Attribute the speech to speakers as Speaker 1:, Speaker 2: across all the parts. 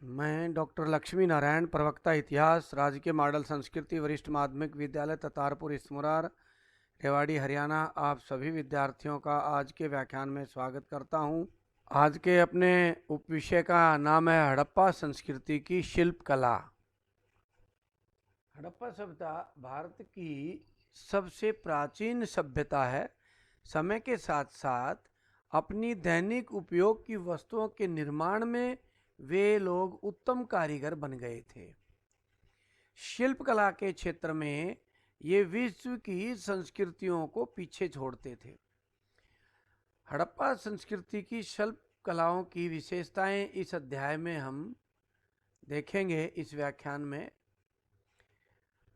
Speaker 1: मैं डॉक्टर लक्ष्मी नारायण, प्रवक्ता इतिहास, राजकीय मॉडल संस्कृति वरिष्ठ माध्यमिक विद्यालय ततारपुर इसमुरार, रेवाड़ी, हरियाणा, आप सभी विद्यार्थियों का आज के व्याख्यान में स्वागत करता हूं। आज के अपने उपविषय का नाम है हड़प्पा संस्कृति की शिल्प कला। हड़प्पा सभ्यता भारत की सबसे प्राचीन सभ्यता है। समय के साथ साथ अपनी दैनिक उपयोग की वस्तुओं के निर्माण में वे लोग उत्तम कारीगर बन गए थे। शिल्प कला के क्षेत्र में ये विश्व की संस्कृतियों को पीछे छोड़ते थे। हड़प्पा संस्कृति की शिल्प कलाओं की विशेषताएं इस अध्याय में हम देखेंगे। इस व्याख्यान में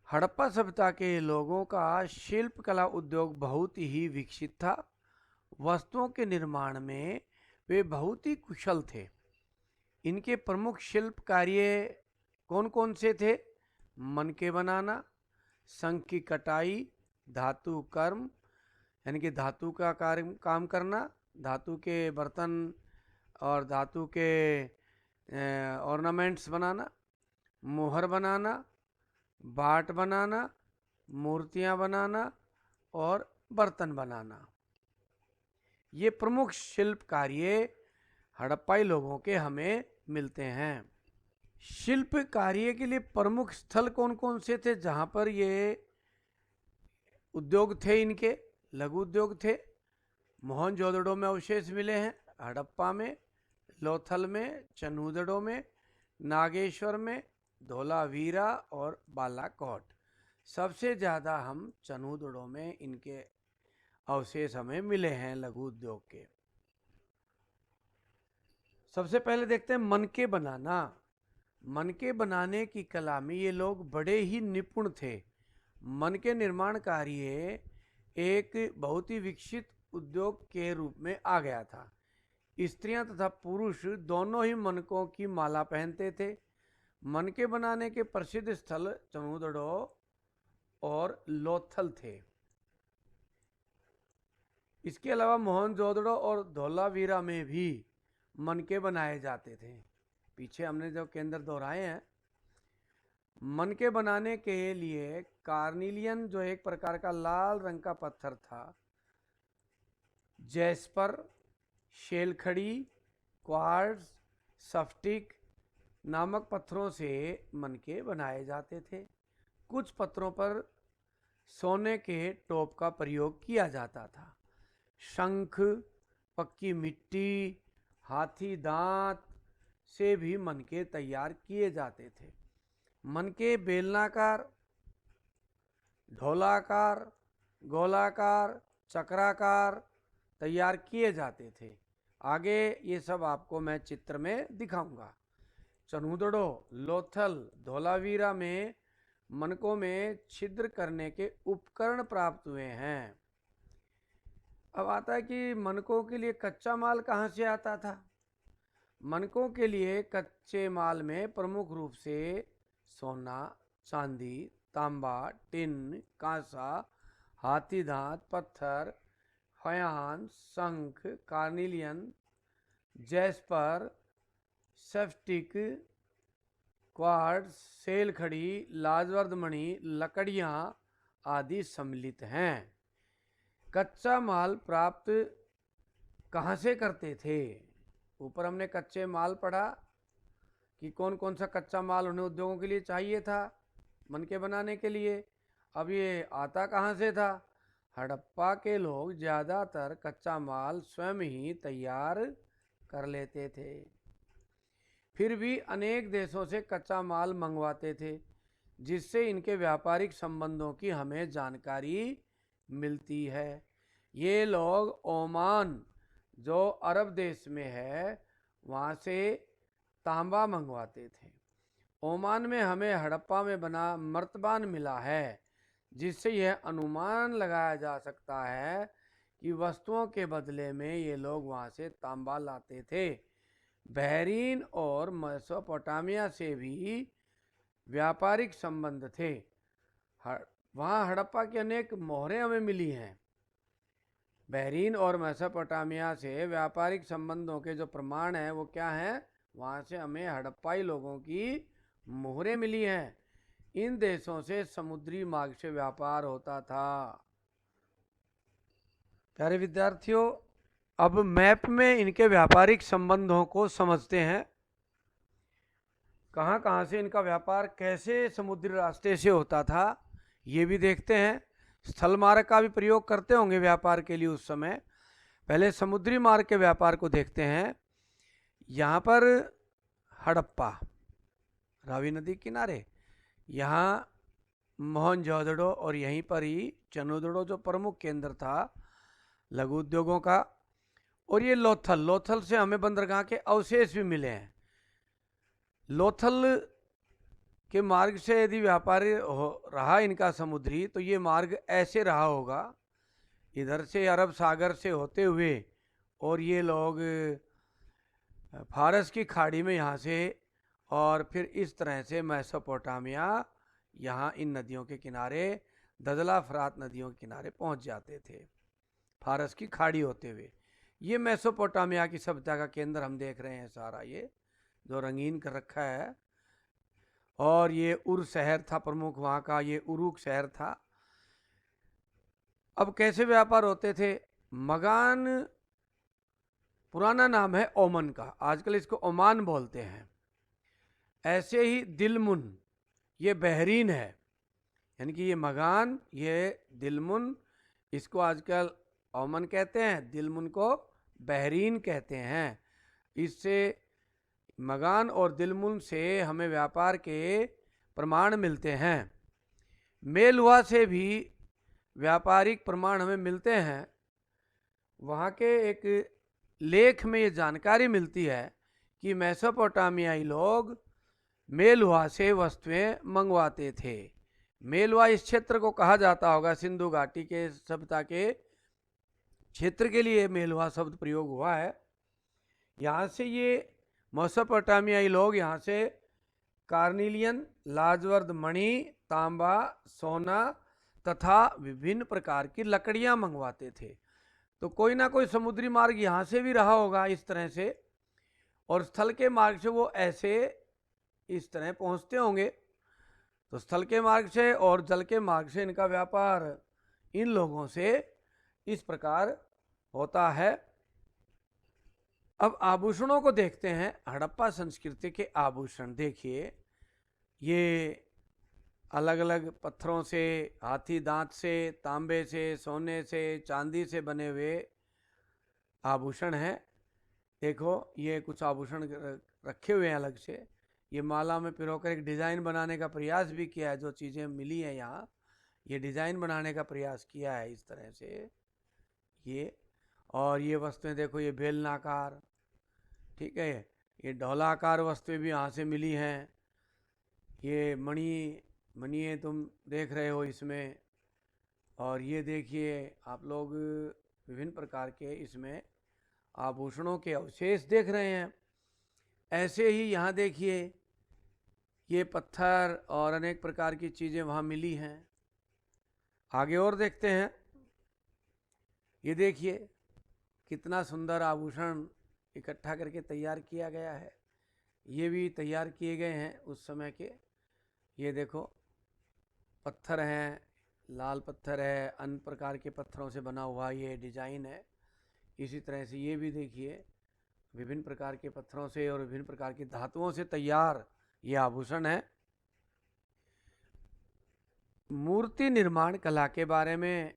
Speaker 1: हड़प्पा सभ्यता के लोगों का शिल्प कला उद्योग बहुत ही विकसित था। वस्तुओं के निर्माण में वे बहुत ही कुशल थे। इनके प्रमुख शिल्प कार्य कौन कौन से थे? मनके बनाना, शंख की कटाई, धातु कर्म यानी कि धातु का काम करना, धातु के बर्तन और धातु के ऑर्नामेंट्स बनाना, मोहर बनाना, बाट बनाना, मूर्तियां बनाना और बर्तन बनाना। ये प्रमुख शिल्प कार्य हड़प्पाई लोगों के हमें मिलते हैं। शिल्प कार्य के लिए प्रमुख स्थल कौन कौन से थे जहां पर ये उद्योग थे? इनके लघु उद्योग थे। मोहनजोदड़ो में अवशेष मिले हैं, हड़प्पा में, लोथल में, चनूदड़ो में, नागेश्वर में, धोलावीरा और बालाकोट। सबसे ज़्यादा हम चनूदड़ो में इनके अवशेष हमें मिले हैं लघु उद्योग के। सबसे पहले देखते हैं मनके बनाना। मनके बनाने की कला में ये लोग बड़े ही निपुण थे। मनके निर्माण कार्य एक बहुत ही विकसित उद्योग के रूप में आ गया था। स्त्रियां तथा पुरुष दोनों ही मनकों की माला पहनते थे। मनके बनाने के प्रसिद्ध स्थल चनूदड़ो और लोथल थे। इसके अलावा मोहनजोदड़ो और धोलावीरा में भी मनके बनाए जाते थे। पीछे हमने जो केंद्र दोहराए हैं, मनके बनाने के लिए कार्निलियन जो एक प्रकार का लाल रंग का पत्थर था, जैस्पर, शेलखड़ी, क्वार्ट्ज, स्फटिक नामक पत्थरों से मनके बनाए जाते थे। कुछ पत्थरों पर सोने के टोप का प्रयोग किया जाता था। शंख, पक्की मिट्टी, हाथी दांत से भी मनके तैयार किए जाते थे। मनके बेलनाकार, ढोलाकार, गोलाकार, चक्राकार तैयार किए जाते थे। आगे ये सब आपको मैं चित्र में दिखाऊंगा। चनूदड़ो, लोथल, धोलावीरा में मनकों में छिद्र करने के उपकरण प्राप्त हुए हैं। अब आता है कि मनकों के लिए कच्चा माल कहाँ से आता था? मनकों के लिए कच्चे माल में प्रमुख रूप से सोना, चांदी, तांबा, टिन, कांसा, हाथी दांत, पत्थर, फयांस, शंख, कार्निलियन, जैस्पर, स्फटिक, क्वार्ट्ज, सेलखड़ी, लाजवर्द मणि, लकड़ियां आदि सम्मिलित हैं। कच्चा माल प्राप्त कहाँ से करते थे? ऊपर हमने कच्चे माल पढ़ा कि कौन कौन सा कच्चा माल उन्हें उद्योगों के लिए चाहिए था मनके बनाने के लिए। अब ये आता कहाँ से था? हड़प्पा के लोग ज़्यादातर कच्चा माल स्वयं ही तैयार कर लेते थे। फिर भी अनेक देशों से कच्चा माल मंगवाते थे, जिससे इनके व्यापारिक संबंधों की हमें जानकारी मिलती है। ये लोग ओमान जो अरब देश में है वहाँ से तांबा मंगवाते थे। ओमान में हमें हड़प्पा में बना मर्तबान मिला है, जिससे यह अनुमान लगाया जा सकता है कि वस्तुओं के बदले में ये लोग वहाँ से तांबा लाते थे। बहरीन और मेसोपोटामिया से भी व्यापारिक संबंध थे। वहाँ हड़प्पा की अनेक मोहरें हमें मिली हैं। बहरीन और मेसोपोटामिया से व्यापारिक संबंधों के जो प्रमाण हैं वो क्या हैं? वहाँ से हमें हड़प्पाई लोगों की मोहरें मिली हैं। इन देशों से समुद्री मार्ग से व्यापार होता था। प्यारे विद्यार्थियों, अब मैप में इनके व्यापारिक संबंधों को समझते हैं। कहाँ कहाँ से इनका व्यापार कैसे समुद्री रास्ते से होता था ये भी देखते हैं। स्थल मार्ग का भी प्रयोग करते होंगे व्यापार के लिए उस समय। पहले समुद्री मार्ग के व्यापार को देखते हैं। यहाँ पर हड़प्पा, रावी नदी किनारे, यहाँ मोहनजोदड़ो और यहीं पर ही चनोदड़ो जो प्रमुख केंद्र था लघु उद्योगों का। और ये लोथल, लोथल से हमें बंदरगाह के अवशेष भी मिले हैं। लोथल के मार्ग से यदि व्यापार रहा इनका समुद्री, तो ये मार्ग ऐसे रहा होगा, इधर से अरब सागर से होते हुए, और ये लोग फारस की खाड़ी में यहाँ से, और फिर इस तरह से मेसोपोटामिया, यहाँ इन नदियों के किनारे, दजला फरात नदियों के किनारे पहुँच जाते थे फारस की खाड़ी होते हुए। ये मेसोपोटामिया की सभ्यता का केंद्र हम देख रहे हैं सारा, ये जो रंगीन कर रखा है। और ये उर शहर था प्रमुख वहाँ का, ये उरुक शहर था। अब कैसे व्यापार होते थे? मगान पुराना नाम है ओमान का, आजकल इसको ओमान बोलते हैं। ऐसे ही दिलमुन, ये बहरीन है, यानी कि ये मगान, ये दिलमुन, इसको आजकल ओमान कहते हैं, दिलमुन को बहरीन कहते हैं। इससे मगान और दिलमुन से हमें व्यापार के प्रमाण मिलते हैं। मेलुआ से भी व्यापारिक प्रमाण हमें मिलते हैं। वहाँ के एक लेख में ये जानकारी मिलती है कि मेसोपोटामियाई लोग मेलुआ से वस्तुएं मंगवाते थे। मेलुआ इस क्षेत्र को कहा जाता होगा, सिंधु घाटी के सभ्यता के क्षेत्र के लिए मेलुआ शब्द प्रयोग हुआ है। यहाँ से ये मेसोपोटामियाई लोग यहाँ से कार्निलियन, लाजवर्द मणि, तांबा, सोना तथा विभिन्न प्रकार की लकड़ियाँ मंगवाते थे। तो कोई ना कोई समुद्री मार्ग यहाँ से भी रहा होगा इस तरह से, और स्थल के मार्ग से वो ऐसे इस तरह पहुँचते होंगे। तो स्थल के मार्ग से और जल के मार्ग से इनका व्यापार इन लोगों से इस प्रकार होता है। अब आभूषणों को देखते हैं। हड़प्पा संस्कृति के आभूषण देखिए, ये अलग अलग पत्थरों से, हाथी दांत से, तांबे से, सोने से, चांदी से बने हुए आभूषण हैं। देखो ये कुछ आभूषण रखे हुए हैं अलग से। ये माला में पिरोकर एक डिज़ाइन बनाने का प्रयास भी किया है। जो चीज़ें मिली हैं यहाँ, ये डिज़ाइन बनाने का प्रयास किया है इस तरह से ये। और ये वस्तुएं देखो, ये बेलनाकार, ठीक है, ये ढोलाकार वस्तुएं भी यहाँ से मिली हैं। ये मणि तुम देख रहे हो इसमें। और ये देखिए आप लोग विभिन्न प्रकार के इसमें आभूषणों के अवशेष देख रहे हैं। ऐसे ही यहाँ देखिए, ये पत्थर और अनेक प्रकार की चीज़ें वहाँ मिली हैं। आगे और देखते हैं। ये देखिए कितना सुंदर आभूषण इकट्ठा करके तैयार किया गया है। ये भी तैयार किए गए हैं उस समय के। ये देखो पत्थर हैं, लाल पत्थर है, अन्य प्रकार के पत्थरों से बना हुआ ये डिजाइन है। इसी तरह से ये भी देखिए विभिन्न प्रकार के पत्थरों से और विभिन्न प्रकार की धातुओं से तैयार ये आभूषण है। मूर्ति निर्माण कला के बारे में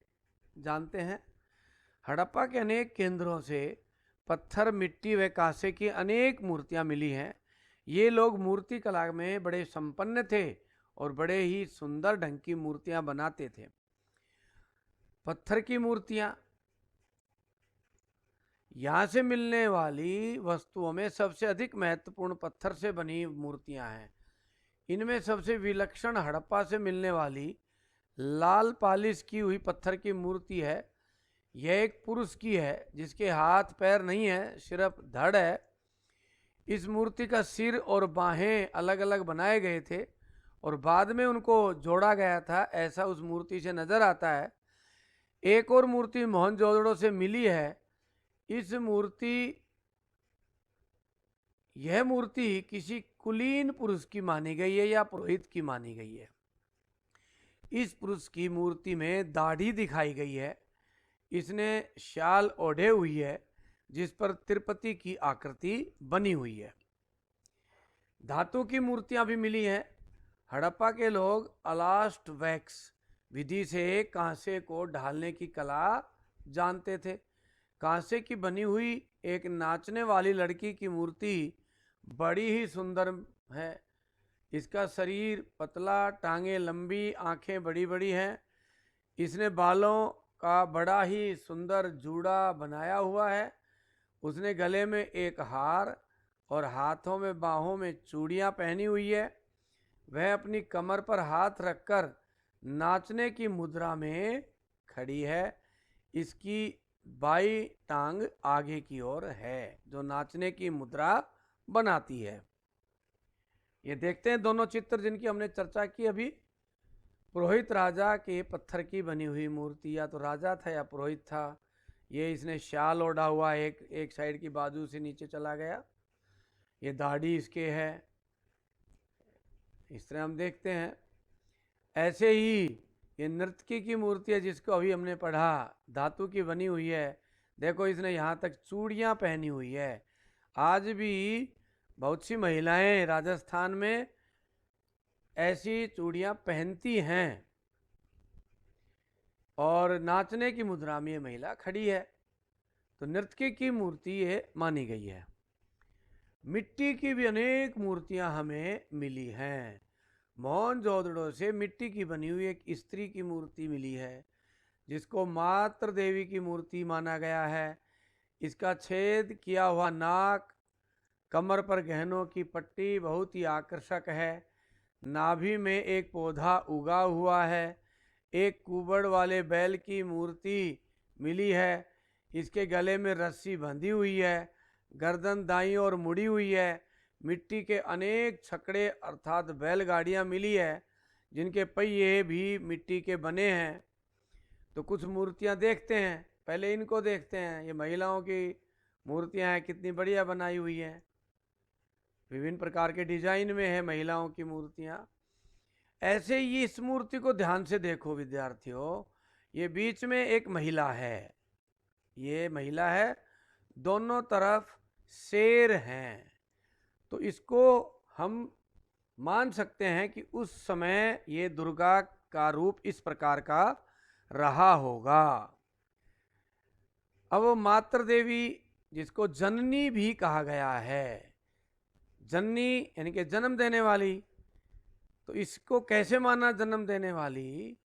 Speaker 1: जानते हैं। हड़प्पा के अनेक केंद्रों से पत्थर, मिट्टी व कांसे की अनेक मूर्तियां मिली हैं। ये लोग मूर्ति कला में बड़े संपन्न थे और बड़े ही सुंदर ढंग की मूर्तियां बनाते थे। पत्थर की मूर्तियां, यहाँ से मिलने वाली वस्तुओं में सबसे अधिक महत्वपूर्ण पत्थर से बनी मूर्तियां हैं। इनमें सबसे विलक्षण हड़प्पा से मिलने वाली लाल पालिश की हुई पत्थर की मूर्ति है। यह एक पुरुष की है जिसके हाथ पैर नहीं है, सिर्फ धड़ है। इस मूर्ति का सिर और बाहें अलग अलग बनाए गए थे और बाद में उनको जोड़ा गया था, ऐसा उस मूर्ति से नजर आता है। एक और मूर्ति मोहनजोदड़ो से मिली है। इस मूर्ति यह मूर्ति किसी कुलीन पुरुष की मानी गई है या पुरोहित की मानी गई है। इस पुरुष की मूर्ति में दाढ़ी दिखाई गई है। इसने शाल ओढ़े हुई है जिस पर तिरुपति की आकृति बनी हुई है। धातु की मूर्तियां भी मिली हैं। हड़प्पा के लोग अलास्ट वैक्स विधि से कांसे को ढालने की कला जानते थे। कांसे की बनी हुई एक नाचने वाली लड़की की मूर्ति बड़ी ही सुंदर है। इसका शरीर पतला, टांगे लंबी, आंखें बड़ी बड़ी हैं। इसने बालों का बड़ा ही सुंदर जूड़ा बनाया हुआ है। उसने गले में एक हार और हाथों में बाहों में चूड़ियां पहनी हुई है। वह अपनी कमर पर हाथ रखकर नाचने की मुद्रा में खड़ी है। इसकी बाई टांग आगे की ओर है जो नाचने की मुद्रा बनाती है। ये देखते हैं दोनों चित्र जिनकी हमने चर्चा की अभी। पुरोहित राजा के पत्थर की बनी हुई मूर्ति, या तो राजा था या पुरोहित था। ये इसने शाल ओढ़ा हुआ, एक साइड की बाजू से नीचे चला गया। ये दाढ़ी इसके है। इस तरह हम देखते हैं। ऐसे ही ये नर्तकी की मूर्ति है जिसको अभी हमने पढ़ा, धातु की बनी हुई है। देखो इसने यहाँ तक चूड़ियाँ पहनी हुई है। आज भी बहुत सी महिलाएं राजस्थान में ऐसी चूड़ियाँ पहनती हैं और नाचने की मुद्रा में ये महिला खड़ी है। तो नर्तकी की मूर्ति ये मानी गई है। मिट्टी की भी अनेक मूर्तियां हमें मिली हैं। मोहनजोदड़ो से मिट्टी की बनी हुई एक स्त्री की मूर्ति मिली है जिसको मातृ देवी की मूर्ति माना गया है। इसका छेद किया हुआ नाक, कमर पर गहनों की पट्टी बहुत ही आकर्षक है। नाभि में एक पौधा उगा हुआ है। एक कुबड़ वाले बैल की मूर्ति मिली है। इसके गले में रस्सी बंधी हुई है। गर्दन दाईं ओर मुड़ी हुई है। मिट्टी के अनेक छकड़े अर्थात बैलगाड़ियाँ मिली है जिनके पहिए भी मिट्टी के बने हैं। तो कुछ मूर्तियाँ देखते हैं। पहले इनको देखते हैं। ये महिलाओं की मूर्तियाँ हैं, कितनी बढ़िया बनाई हुई हैं। विभिन्न प्रकार के डिजाइन में है महिलाओं की मूर्तियाँ। ऐसे ही इस मूर्ति को ध्यान से देखो विद्यार्थियों। ये बीच में एक महिला है। ये महिला है, दोनों तरफ शेर हैं। तो इसको हम मान सकते हैं कि उस समय ये दुर्गा का रूप इस प्रकार का रहा होगा। अब मातृ देवी जिसको जननी भी कहा गया है, जननी यानी कि जन्म देने वाली, तो इसको कैसे माना जन्म देने वाली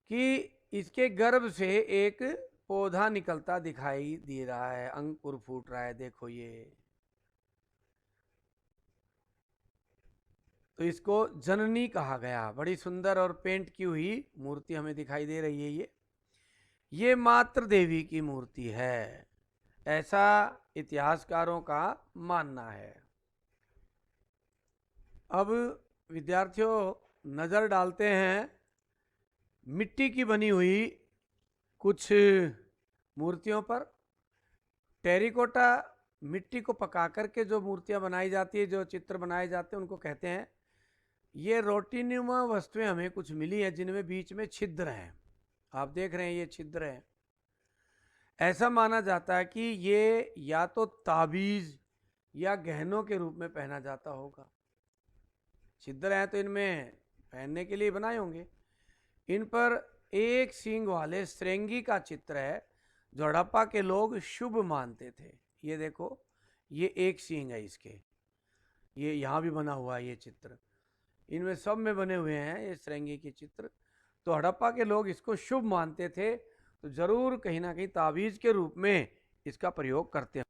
Speaker 1: कि इसके गर्भ से एक पौधा निकलता दिखाई दे रहा है, अंकुर फूट रहा है। देखो ये, तो इसको जननी कहा गया। बड़ी सुंदर और पेंट की हुई मूर्ति हमें दिखाई दे रही है। ये मातृ देवी की मूर्ति है, ऐसा इतिहासकारों का मानना है। अब विद्यार्थियों नजर डालते हैं मिट्टी की बनी हुई कुछ मूर्तियों पर। टेरिकोटा मिट्टी को पका करके जो मूर्तियां बनाई जाती है, जो चित्र बनाए जाते हैं, उनको कहते हैं। ये रोटीनुमा वस्तुएं हमें कुछ मिली है जिनमें बीच में छिद्र हैं। आप देख रहे हैं ये छिद्र है। ऐसा माना जाता है कि ये या तो ताबीज या गहनों के रूप में पहना जाता होगा। छिद्र हैं तो इनमें पहनने के लिए बनाए होंगे। इन पर एक सींग वाले श्रृंगी का चित्र है जो हड़प्पा के लोग शुभ मानते थे। ये देखो, ये एक सींग है इसके। ये यहाँ भी बना हुआ है ये चित्र। इनमें सब में बने हुए हैं ये श्रृंगी के चित्र। तो हड़प्पा के लोग इसको शुभ मानते थे, तो जरूर कहीं ना कहीं ताबीज के रूप में इसका प्रयोग करते हैं।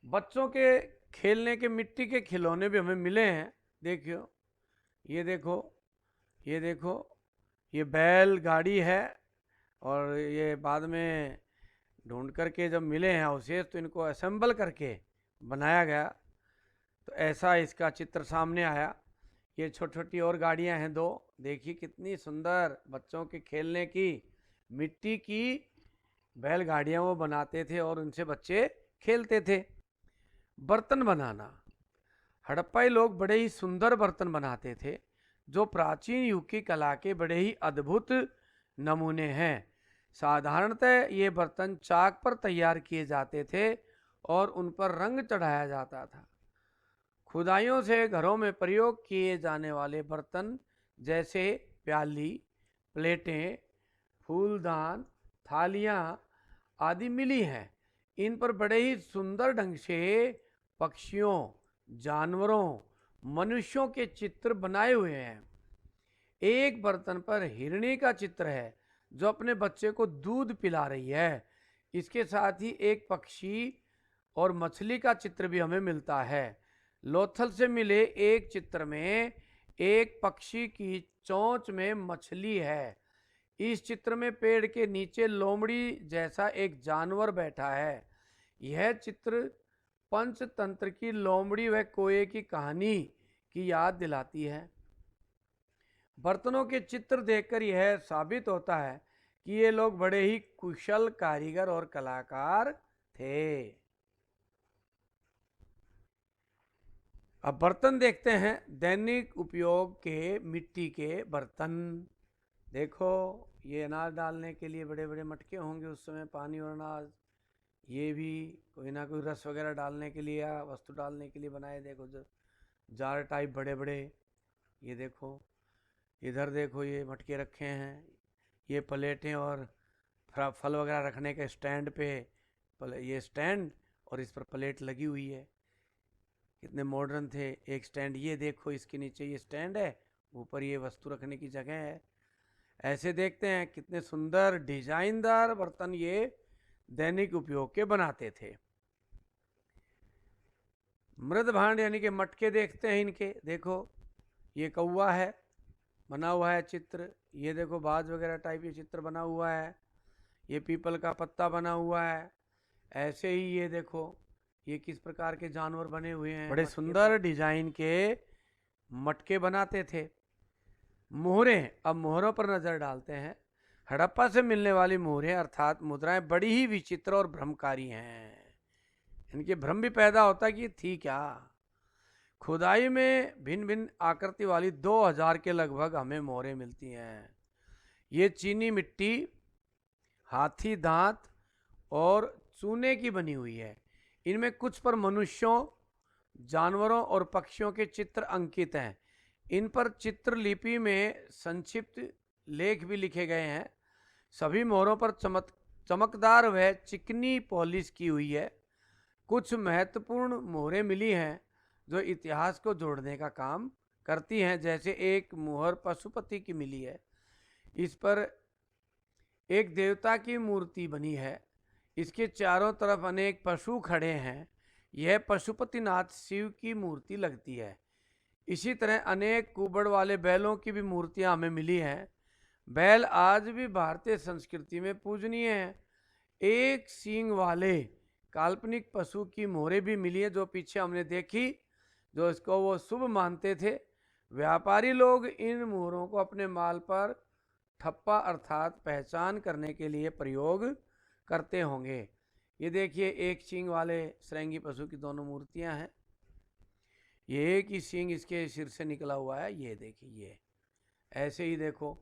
Speaker 1: बच्चों के खेलने के मिट्टी के खिलौने भी हमें मिले हैं। देखियो, ये देखो, ये देखो, ये बैल गाड़ी है और ये बाद में ढूंढ करके जब मिले हैं अवशेष तो इनको असेंबल करके बनाया गया। तो ऐसा इसका चित्र सामने आया। ये छोटी छोटी और गाड़ियां हैं दो। देखिए कितनी सुंदर बच्चों के खेलने की मिट्टी की बैलगाड़ियां वो बनाते थे और उनसे बच्चे खेलते थे। बर्तन बनाना, हड़प्पाई लोग बड़े ही सुंदर बर्तन बनाते थे जो प्राचीन युग की कला के बड़े ही अद्भुत नमूने हैं। साधारणतः ये बर्तन चाक पर तैयार किए जाते थे और उन पर रंग चढ़ाया जाता था। खुदाइयों से घरों में प्रयोग किए जाने वाले बर्तन जैसे प्याली, प्लेटें, फूलदान, थालियां आदि मिली हैं। इन पर बड़े ही सुंदर ढंग से पक्षियों, जानवरों, मनुष्यों के चित्र बनाए हुए हैं। एक बर्तन पर हिरणी का चित्र है जो अपने बच्चे को दूध पिला रही है। इसके साथ ही एक पक्षी और मछली का चित्र भी हमें मिलता है। लोथल से मिले एक चित्र में एक पक्षी की चोंच में मछली है। इस चित्र में पेड़ के नीचे लोमड़ी जैसा एक जानवर बैठा है। यह चित्र पंचतंत्र की लोमड़ी व कोए की कहानी की याद दिलाती है। बर्तनों के चित्र देखकर यह साबित होता है कि ये लोग बड़े ही कुशल कारीगर और कलाकार थे। अब बर्तन देखते हैं। दैनिक उपयोग के मिट्टी के बर्तन। देखो, ये अनाज डालने के लिए बड़े बड़े मटके होंगे उस समय, पानी और अनाज। ये भी कोई ना कोई रस वगैरह डालने के लिए या वस्तु डालने के लिए बनाए। देखो जो जार टाइप बड़े बड़े, ये देखो। इधर देखो, ये मटके रखे हैं। ये प्लेटें और फल वगैरह रखने के स्टैंड पे ये स्टैंड और इस पर प्लेट लगी हुई है। कितने मॉडर्न थे। एक स्टैंड, ये देखो, इसके नीचे ये स्टैंड है, ऊपर ये वस्तु रखने की जगह है। ऐसे देखते हैं कितने सुंदर डिजाइनदार बर्तन ये दैनिक उपयोग के बनाते थे। मृद भांड यानी कि मटके देखते हैं इनके। देखो, ये कौवा है, बना हुआ है चित्र। ये देखो बाज वगैरह टाइप ये चित्र बना हुआ है। ये पीपल का पत्ता बना हुआ है। ऐसे ही ये देखो, ये किस प्रकार के जानवर बने हुए हैं। बड़े सुंदर डिजाइन के मटके बनाते थे। मोहरें, अब मोहरों पर नजर डालते हैं। हड़प्पा से मिलने वाली मोहरें अर्थात मुद्राएं बड़ी ही विचित्र और भ्रमकारी हैं। इनके भ्रम भी पैदा होता है कि थी क्या। खुदाई में भिन्न भिन्न आकृति वाली 2000 के लगभग हमें मोहरें मिलती हैं। ये चीनी मिट्टी, हाथी दांत और चूने की बनी हुई है। इनमें कुछ पर मनुष्यों, जानवरों और पक्षियों के चित्र अंकित हैं। इन पर चित्रलिपि में संक्षिप्त लेख भी लिखे गए हैं। सभी मोहरों पर चमकदार व चिकनी पॉलिश की हुई है। कुछ महत्वपूर्ण मोहरें मिली हैं जो इतिहास को जोड़ने का काम करती हैं। जैसे एक मोहर पशुपति की मिली है। इस पर एक देवता की मूर्ति बनी है। इसके चारों तरफ अनेक पशु खड़े हैं। यह पशुपतिनाथ शिव की मूर्ति लगती है। इसी तरह अनेक कुबड़ वाले बैलों की भी मूर्तियां हमें मिली हैं। बैल आज भी भारतीय संस्कृति में पूजनीय हैं। एक सींग वाले काल्पनिक पशु की मोहरें भी मिली है जो पीछे हमने देखी, जो इसको वो शुभ मानते थे। व्यापारी लोग इन मोहरों को अपने माल पर ठप्पा अर्थात पहचान करने के लिए प्रयोग करते होंगे। ये देखिए, एक सींग वाले श्रृंगी पशु की दोनों मूर्तियां हैं। ये एक ही सींग इसके सिर से निकला हुआ है। ये देखिए, ये ऐसे ही देखो,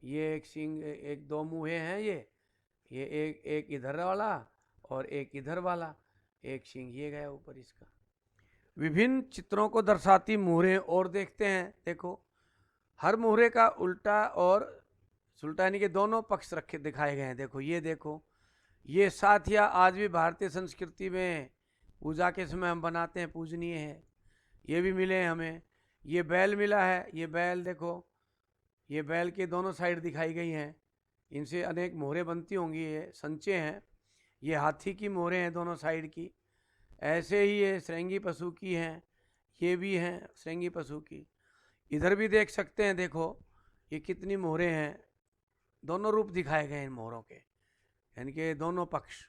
Speaker 1: ये एक सींग, एक दो मुँहे हैं। ये एक इधर वाला और एक इधर वाला। एक सींग ये गया ऊपर इसका। विभिन्न चित्रों को दर्शाती मोहरें और देखते हैं। देखो, हर मोहरे का उल्टा और सुल्टा यानी कि दोनों पक्ष रखे दिखाए गए हैं। देखो, ये देखो, ये साथिया आज भी भारतीय संस्कृति में पूजा के समय हम बनाते हैं, पूजनीय है। ये भी मिले हैं हमें। ये बैल मिला है। ये बैल देखो, ये बैल के दोनों साइड दिखाई गई हैं। इनसे अनेक मोहरें बनती होंगी। ये संचे हैं। ये हाथी की मोहरें हैं दोनों साइड की। ऐसे ही ये श्रृंगी पशु की हैं। ये भी हैं श्रृंगी पशु की। इधर भी देख सकते हैं। देखो, ये कितनी मोहरें हैं। दोनों रूप दिखाए गए हैं इन मोहरों के, यानी कि दोनों पक्ष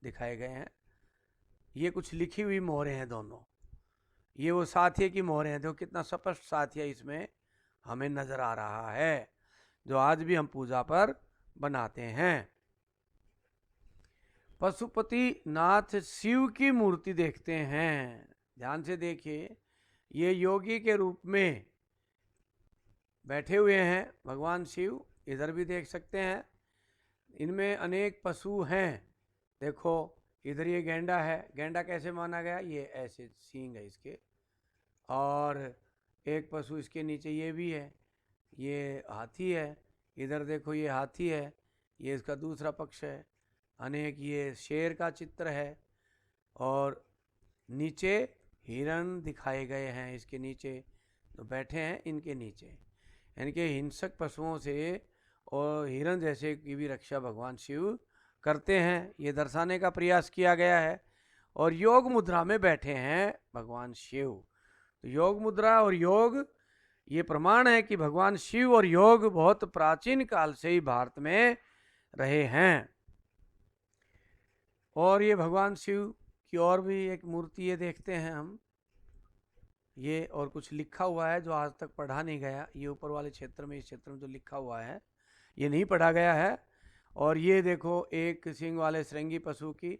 Speaker 1: दिखाए गए हैं। ये कुछ लिखी हुई मोहरें हैं दोनों। ये वो साथिया की मोहरें हैं। देखो कितना स्पष्ट साथिया इसमें हमें नजर आ रहा है, जो आज भी हम पूजा पर बनाते हैं। पशुपति नाथ शिव की मूर्ति देखते हैं। ध्यान से देखिए, ये योगी के रूप में बैठे हुए हैं भगवान शिव, इधर भी देख सकते हैं। इनमें अनेक पशु हैं, देखो इधर ये गैंडा है, गैंडा कैसे माना गया, ये ऐसे सींग है इसके, और एक पशु इसके नीचे ये भी है, ये हाथी है, इधर देखो ये हाथी है, ये इसका दूसरा पक्ष है। अनेक ये शेर का चित्र है, और नीचे हिरण दिखाए गए हैं, इसके नीचे तो बैठे हैं इनके नीचे, यानी कि हिंसक पशुओं से और हिरण जैसे की भी रक्षा भगवान शिव करते हैं, ये दर्शाने का प्रयास किया गया है। और योग मुद्रा में बैठे हैं भगवान शिव। तो योग मुद्रा और योग ये प्रमाण है कि भगवान शिव और योग बहुत प्राचीन काल से ही भारत में रहे हैं। और ये भगवान शिव की और भी एक मूर्ति ये देखते हैं हम, ये और कुछ लिखा हुआ है जो आज तक पढ़ा नहीं गया, ये ऊपर वाले क्षेत्र में, इस क्षेत्र में जो लिखा हुआ है ये नहीं पढ़ा गया है। और ये देखो एक सिंह वाले श्रृंगी पशु की,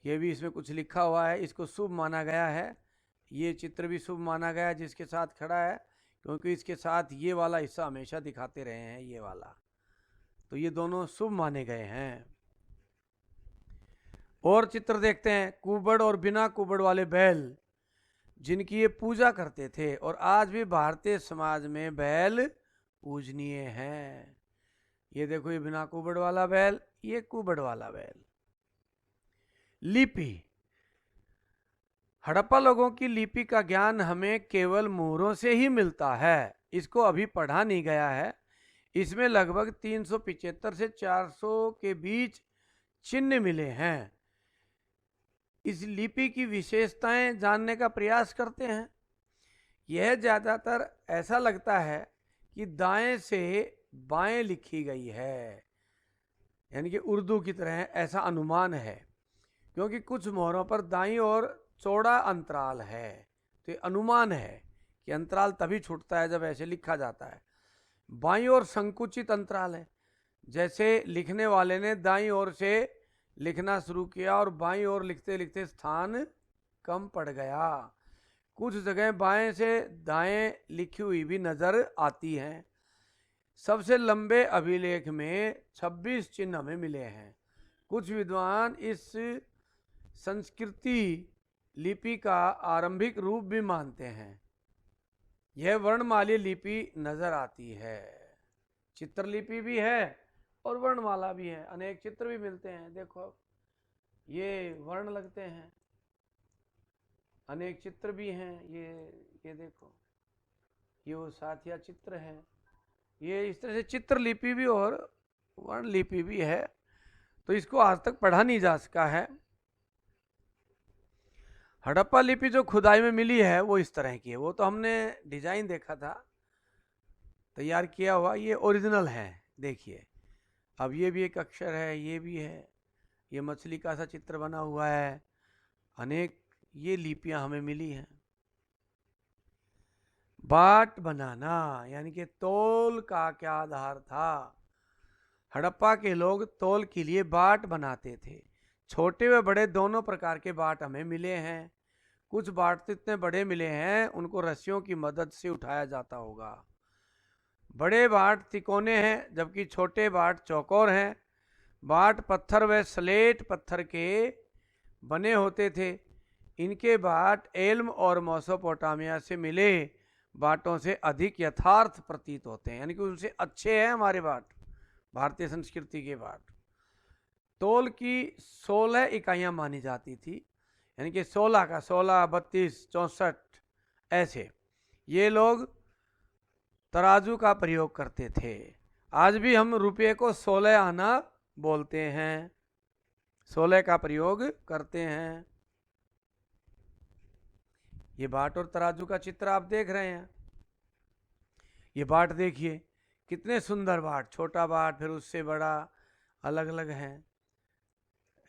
Speaker 1: ये भी इसमें कुछ लिखा हुआ है, इसको शुभ माना गया है, ये चित्र भी शुभ माना गया जिसके साथ खड़ा है, क्योंकि इसके साथ ये वाला हिस्सा हमेशा दिखाते रहे हैं, ये वाला, तो ये दोनों शुभ माने गए हैं। और चित्र देखते हैं कुबड़ और बिना कुबड़ वाले बैल, जिनकी ये पूजा करते थे, और आज भी भारतीय समाज में बैल पूजनीय हैं। ये देखो ये बिना कुबड़ वाला बैल, ये कुबड़ वाला बैल। लिपि, हड़प्पा लोगों की लिपि का ज्ञान हमें केवल मोहरों से ही मिलता है, इसको अभी पढ़ा नहीं गया है। इसमें लगभग 375 से 400 के बीच चिन्ह मिले हैं। इस लिपि की विशेषताएं जानने का प्रयास करते हैं। यह ज़्यादातर ऐसा लगता है कि दाएं से बाएं लिखी गई है, यानी कि उर्दू की तरह, ऐसा अनुमान है, क्योंकि कुछ मोहरों पर दाईं ओर चौड़ा अंतराल है, तो ये अनुमान है कि अंतराल तभी छूटता है जब ऐसे लिखा जाता है। बाईं ओर संकुचित अंतराल है, जैसे लिखने वाले ने दाईं ओर से लिखना शुरू किया और बाईं ओर लिखते लिखते स्थान कम पड़ गया। कुछ जगह बाएं से दाएं लिखी हुई भी नजर आती हैं। सबसे लंबे अभिलेख में 26 चिन्ह हमें मिले हैं। कुछ विद्वान इस संस्कृति लिपि का आरंभिक रूप भी मानते हैं। यह वर्णमाली लिपि नजर आती है, चित्रलिपि भी है और वर्णमाला भी है, अनेक चित्र भी मिलते हैं। देखो ये वर्ण लगते हैं, अनेक चित्र भी हैं, ये देखो ये वो साथिया चित्र है, ये इस तरह से चित्रलिपि भी और वर्णलिपि भी है। तो इसको आज तक पढ़ा नहीं जा सका है। हड़प्पा लिपि जो खुदाई में मिली है वो इस तरह की है, वो तो हमने डिजाइन देखा था, तैयार किया हुआ, ये ओरिजिनल है। देखिए अब ये भी एक अक्षर है, ये भी है, ये मछली का सा चित्र बना हुआ है, अनेक ये लिपियां हमें मिली हैं। बाट बनाना, यानी कि तौल का क्या आधार था। हड़प्पा के लोग तौल के लिए बाट बनाते थे। छोटे व बड़े दोनों प्रकार के बाट हमें मिले हैं। कुछ बाट तो इतने बड़े मिले हैं उनको रस्सियों की मदद से उठाया जाता होगा। बड़े बाट तिकोने हैं जबकि छोटे बाट चौकोर हैं। बाट पत्थर व स्लेट पत्थर के बने होते थे। इनके बाट एल्म और मेसोपोटामिया से मिले बाटों से अधिक यथार्थ प्रतीत होते हैं, यानी कि उनसे अच्छे हैं हमारे बाट, भारतीय संस्कृति के बाट। तौल की 16 इकाइयां मानी जाती थी, यानी कि 16 का 16, 32, 64 ऐसे ये लोग तराजू का प्रयोग करते थे। आज भी हम रुपये को 16 आना बोलते हैं, 16 का प्रयोग करते हैं। ये बाट और तराजू का चित्र आप देख रहे हैं। ये बाट देखिए कितने सुंदर बाट, छोटा बाट फिर उससे बड़ा, अलग अलग है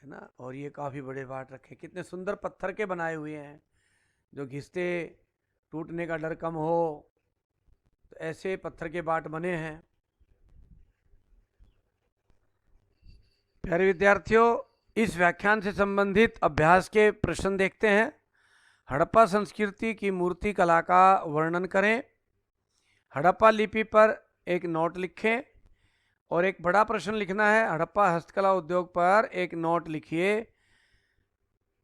Speaker 1: ना। और ये काफ़ी बड़े बाट रखे, कितने सुंदर पत्थर के बनाए हुए हैं, जो घिसते टूटने का डर कम हो, तो ऐसे पत्थर के बाट बने हैं। प्यारे विद्यार्थियों, इस व्याख्यान से संबंधित अभ्यास के प्रश्न देखते हैं। हड़प्पा संस्कृति की मूर्ति कला का वर्णन करें। हड़प्पा लिपि पर एक नोट लिखें और एक बड़ा प्रश्न लिखना है, हड़प्पा हस्तकला उद्योग पर एक नोट लिखिए।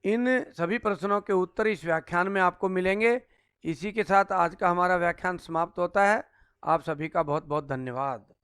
Speaker 1: इन सभी प्रश्नों के उत्तर इस व्याख्यान में आपको मिलेंगे। इसी के साथ आज का हमारा व्याख्यान समाप्त होता है। आप सभी का बहुत बहुत धन्यवाद।